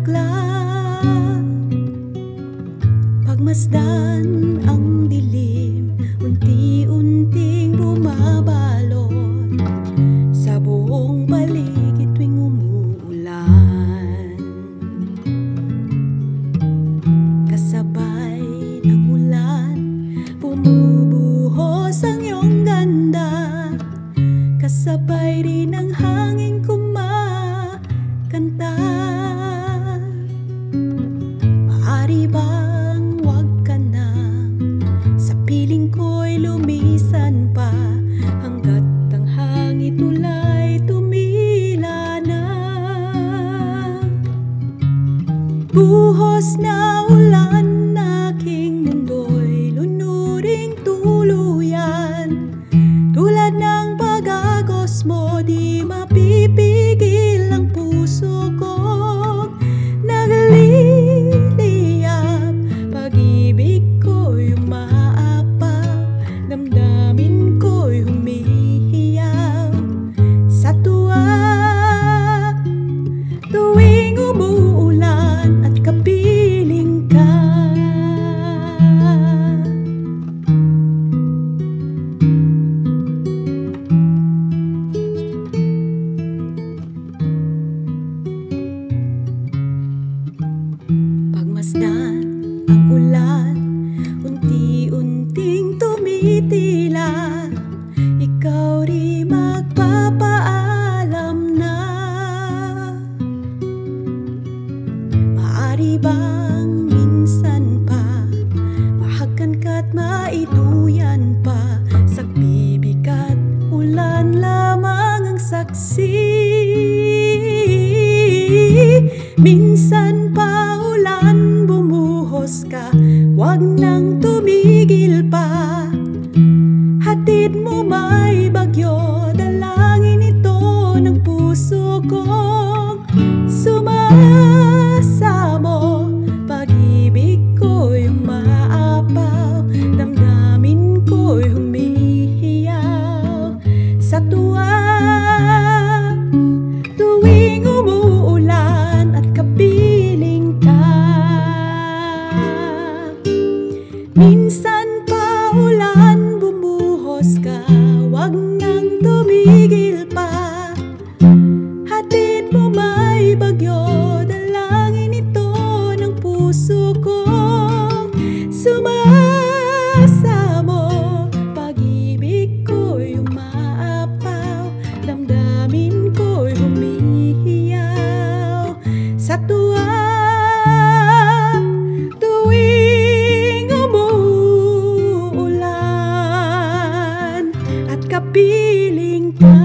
bakla. Pagmasdan ang dilim, unti-unting bumabalot sa buong paligid tuwing umuulan. Kasabay ng ulan, bumubuhos ang iyong ganda. Kasabay rin ang hangin kumakanta. Maaari bang wag ka na, sa piling ko'y lumisan pa, hanggat ang hangin tulay tumila na. Buhos na ulan, aking mundo'y lunuring tuluyan. Tulad ng pag-agos mo, di mapipigil ang puso ko. Nagliliyap, pag-ibig ko'y umaapaw, damdamin ko'y humihiyaw sa tuwa. Tuwing umuulan at kapiling ka, pagmasdan ang ulan, unti-unting tumitila. Ikaw rin magpapaalam na. Maaari bang minsan pa, mahagkan ka't maiduyan pa, sa bibig at ulan lamang ang saksi. Minsan pa ulan, bumuhos ka, wag nang tumigil pa. Hatid mo may bagyo, dalangin ito ng puso kong sumasamo. Pag-ibig ko'y umaapaw, damdamin ko'y humihiyaw sa tuwa. Tuwing umuulan at kapiling ka, minsan pa ulan, bumuhos ka, wag nang tumigil pa. Hatid mo may bagyo, dalangin ito ng puso kong sumasamo. Pag-ibig ko'y umaapaw, damdamin ko'y humihiyaw sa tuwa. Tuwing umuulan at kapiling ka.